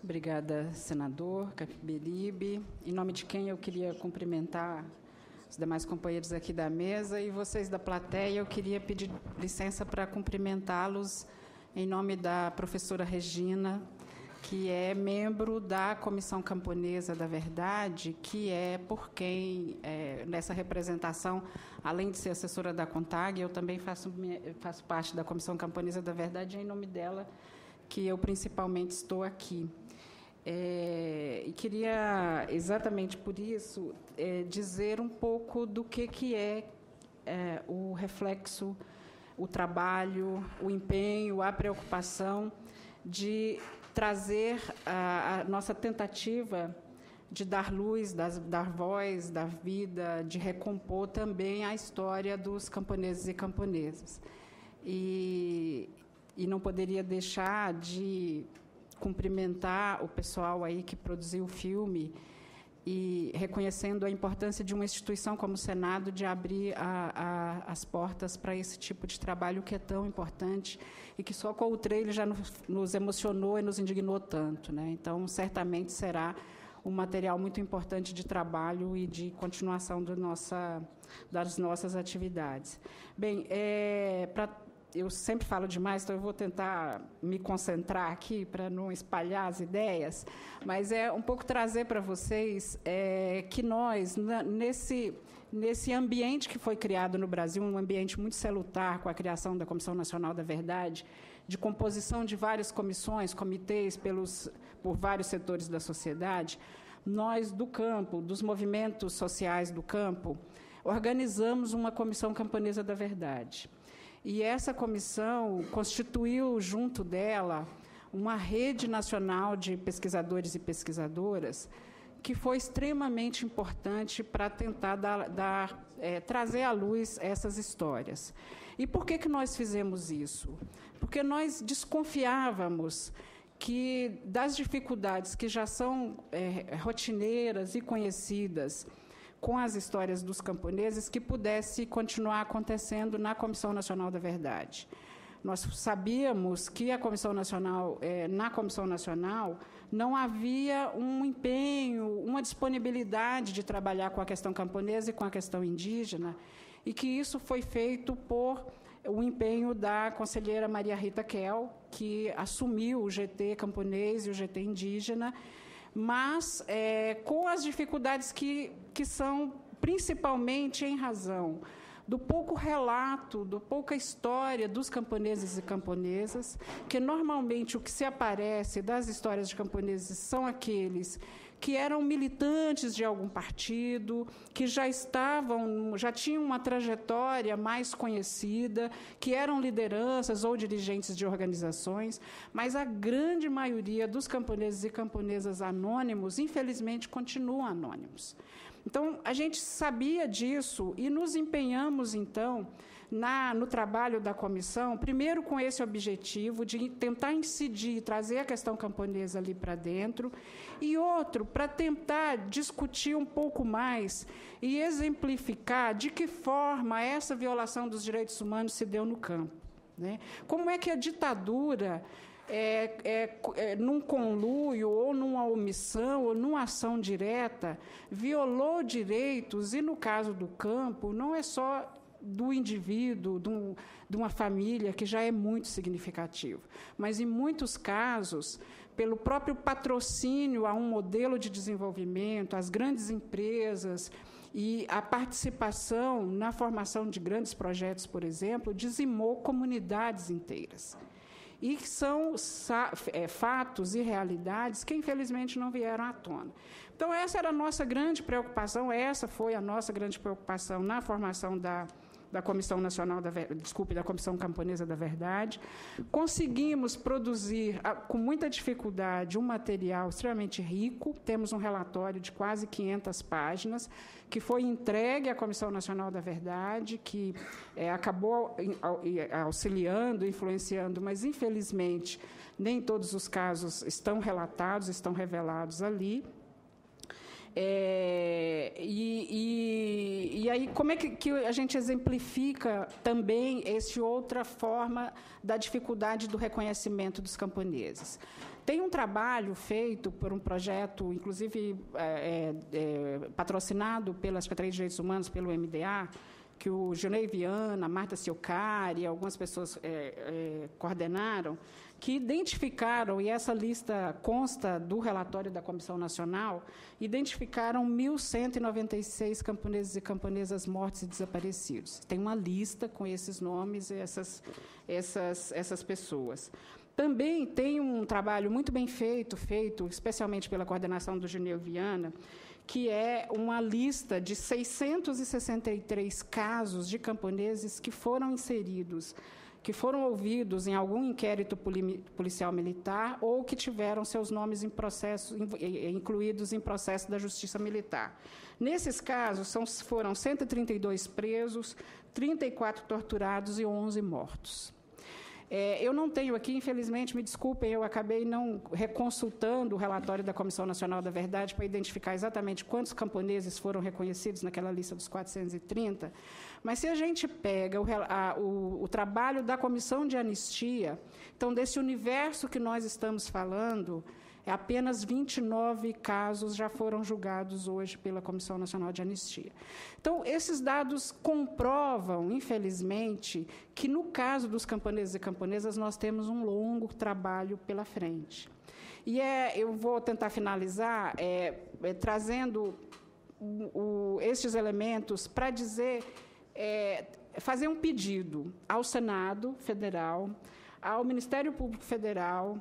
Obrigada, senador Capiberibe. Em nome de quem eu queria cumprimentar os demais companheiros aqui da mesa e vocês da plateia, eu queria pedir licença para cumprimentá-los em nome da professora Regina, que é membro da Comissão Camponesa da Verdade, que é por quem, nessa representação, além de ser assessora da CONTAG, eu também faço parte da Comissão Camponesa da Verdade, é em nome dela que eu principalmente estou aqui. E queria, exatamente por isso, dizer um pouco do que é o reflexo, o trabalho, o empenho, a preocupação de trazer a nossa tentativa de dar luz, dar voz, dar vida, de recompor também a história dos camponeses e camponesas. E não poderia deixar de cumprimentar o pessoal aí que produziu o filme e reconhecendo a importância de uma instituição como o Senado de abrir as portas para esse tipo de trabalho que é tão importante e que só com o trailer já nos emocionou e nos indignou tanto, né? Então, certamente será um material muito importante de trabalho e de continuação das nossas atividades. Bem, eu sempre falo demais, então eu vou tentar me concentrar aqui para não espalhar as ideias, mas é um pouco trazer para vocês que nós, nesse ambiente que foi criado no Brasil, um ambiente muito salutar com a criação da Comissão Nacional da Verdade, de composição de várias comissões, comitês por vários setores da sociedade, nós do campo, dos movimentos sociais do campo, organizamos uma Comissão Camponesa da Verdade. E essa comissão constituiu, junto dela, uma rede nacional de pesquisadores e pesquisadoras que foi extremamente importante para tentar trazer à luz essas histórias. E por que nós fizemos isso? Porque nós desconfiávamos que das dificuldades que já são rotineiras e conhecidas com as histórias dos camponeses, que pudesse continuar acontecendo na Comissão Nacional da Verdade. Nós sabíamos que a Comissão Nacional, na Comissão Nacional, não havia um empenho, uma disponibilidade de trabalhar com a questão camponesa e com a questão indígena, e que isso foi feito por o empenho da conselheira Maria Rita Kell, que assumiu o GT camponês e o GT indígena, mas com as dificuldades que são principalmente em razão do pouco relato, da pouca história dos camponeses e camponesas, que normalmente o que se aparece das histórias de camponeses são aqueles que eram militantes de algum partido, que já tinham uma trajetória mais conhecida, que eram lideranças ou dirigentes de organizações, mas a grande maioria dos camponeses e camponesas anônimos, infelizmente, continuam anônimos. Então, a gente sabia disso e nos empenhamos, então, no trabalho da comissão, primeiro com esse objetivo de tentar incidir, trazer a questão camponesa ali para dentro, e outro, para tentar discutir um pouco mais e exemplificar de que forma essa violação dos direitos humanos se deu no campo, né? Como é que a ditadura, num conluio, ou numa omissão, ou numa ação direta, violou direitos, e, no caso do campo, não é só do indivíduo, de uma família, que já é muito significativo, mas, em muitos casos, pelo próprio patrocínio a um modelo de desenvolvimento, as grandes empresas e a participação na formação de grandes projetos, por exemplo, dizimou comunidades inteiras. E que são fatos e realidades que, infelizmente, não vieram à tona. Então, essa era a nossa grande preocupação, essa foi a nossa grande preocupação na formação da Comissão Nacional da Comissão Camponesa da Verdade. Conseguimos produzir, com muita dificuldade, um material extremamente rico. Temos um relatório de quase 500 páginas, que foi entregue à Comissão Nacional da Verdade, que acabou auxiliando, influenciando, mas, infelizmente, nem todos os casos estão relatados, estão revelados ali. E aí, como é que a gente exemplifica também essa outra forma da dificuldade do reconhecimento dos camponeses? Tem um trabalho feito por um projeto, inclusive patrocinado pela Secretaria de Direitos Humanos, pelo MDA, que o Junei Viana, a Marta Ciocari e algumas pessoas coordenaram, que identificaram, e essa lista consta do relatório da Comissão Nacional, identificaram 1.196 camponeses e camponesas mortos e desaparecidos. Tem uma lista com esses nomes e essas pessoas. Também tem um trabalho muito bem feito especialmente pela coordenação do Junei Viana, que é uma lista de 663 casos de camponeses que foram inseridos, que foram ouvidos em algum inquérito policial militar ou que tiveram seus nomes incluídos em processo da Justiça Militar. Nesses casos, foram 132 presos, 34 torturados e 11 mortos. Eu não tenho aqui, infelizmente, me desculpem, eu acabei não reconsultando o relatório da Comissão Nacional da Verdade para identificar exatamente quantos camponeses foram reconhecidos naquela lista dos 430, mas se a gente pega o trabalho da Comissão de Anistia, então, desse universo que nós estamos falando, apenas 29 casos já foram julgados hoje pela Comissão Nacional de Anistia. Então, esses dados comprovam, infelizmente, que, no caso dos camponeses e camponesas, nós temos um longo trabalho pela frente. E eu vou tentar finalizar trazendo estes elementos para fazer um pedido ao Senado Federal, ao Ministério Público Federal,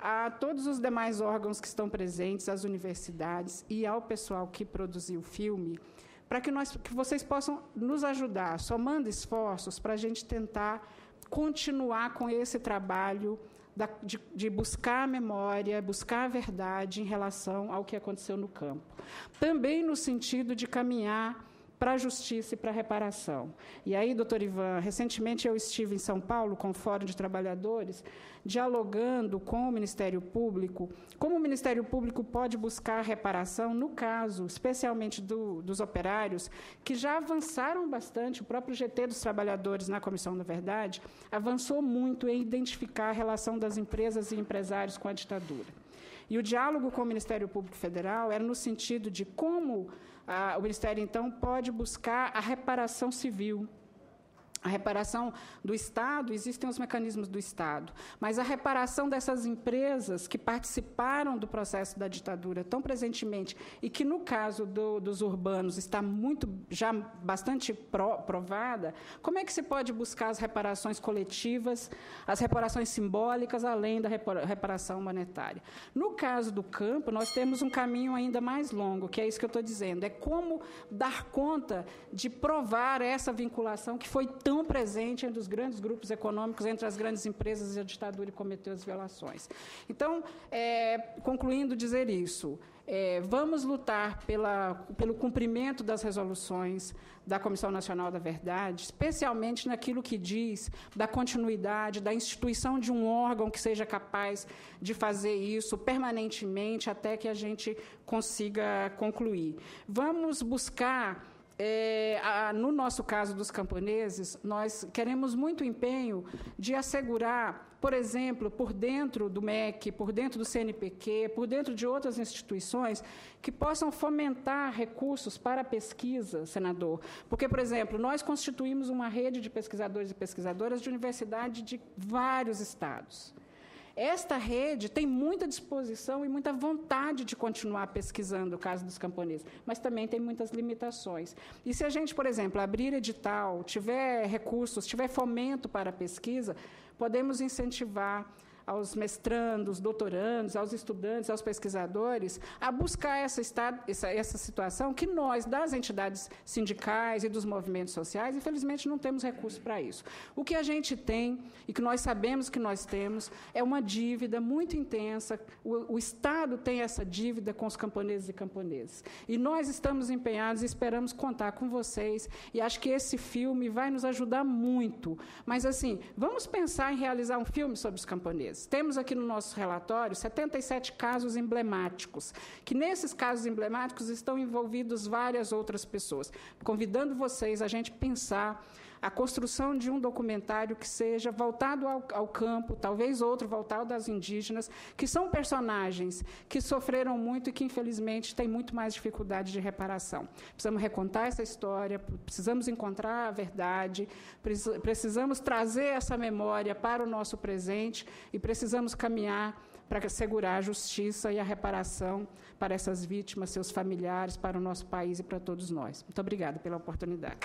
a todos os demais órgãos que estão presentes, às universidades e ao pessoal que produziu o filme, para que vocês possam nos ajudar, somando esforços para a gente tentar continuar com esse trabalho de buscar a memória, buscar a verdade em relação ao que aconteceu no campo. Também no sentido de caminhar para a justiça e para a reparação. E aí, doutor Ivan, recentemente eu estive em São Paulo com o Fórum de Trabalhadores, dialogando com o Ministério Público, como o Ministério Público pode buscar a reparação, no caso, especialmente dos operários, que já avançaram bastante, o próprio GT dos Trabalhadores, na Comissão da Verdade, avançou muito em identificar a relação das empresas e empresários com a ditadura. E o diálogo com o Ministério Público Federal era no sentido de como o Ministério, então, pode buscar a reparação civil. A reparação do Estado, existem os mecanismos do Estado, mas a reparação dessas empresas que participaram do processo da ditadura tão presentemente e que, no caso dos urbanos, está já bastante provada, como é que se pode buscar as reparações coletivas, as reparações simbólicas, além da reparação monetária? No caso do campo, nós temos um caminho ainda mais longo, que é isso que eu estou dizendo, é como dar conta de provar essa vinculação que foi tão presente entre os grandes grupos econômicos, entre as grandes empresas e a ditadura e cometeu as violações. Então, concluindo, dizer isso, vamos lutar pelo cumprimento das resoluções da Comissão Nacional da Verdade, especialmente naquilo que diz da continuidade, da instituição de um órgão que seja capaz de fazer isso permanentemente até que a gente consiga concluir. Vamos buscar... no nosso caso dos camponeses, nós queremos muito empenho de assegurar, por exemplo, por dentro do MEC, por dentro do CNPq, por dentro de outras instituições, que possam fomentar recursos para a pesquisa, senador. Porque, por exemplo, nós constituímos uma rede de pesquisadores e pesquisadoras de universidade de vários estados. Esta rede tem muita disposição e muita vontade de continuar pesquisando o caso dos camponeses, mas também tem muitas limitações. E se a gente, por exemplo, abrir edital, tiver recursos, tiver fomento para a pesquisa, podemos incentivar aos mestrandos, doutorandos, aos estudantes, aos pesquisadores, a buscar essa situação que nós, das entidades sindicais e dos movimentos sociais, infelizmente, não temos recursos para isso. O que a gente tem, e que nós sabemos que nós temos, é uma dívida muito intensa. O Estado tem essa dívida com os camponeses e camponesas. E nós estamos empenhados e esperamos contar com vocês, e acho que esse filme vai nos ajudar muito. Mas, assim, vamos pensar em realizar um filme sobre os camponeses. meses. Temos aqui no nosso relatório 77 casos emblemáticos, que nesses casos emblemáticos estão envolvidos várias outras pessoas, convidando vocês a gente pensar a construção de um documentário que seja voltado ao campo, talvez outro voltado às indígenas, que são personagens que sofreram muito e que, infelizmente, têm muito mais dificuldade de reparação. Precisamos recontar essa história, precisamos encontrar a verdade, precisamos trazer essa memória para o nosso presente e precisamos caminhar para assegurar a justiça e a reparação para essas vítimas, seus familiares, para o nosso país e para todos nós. Muito obrigada pela oportunidade.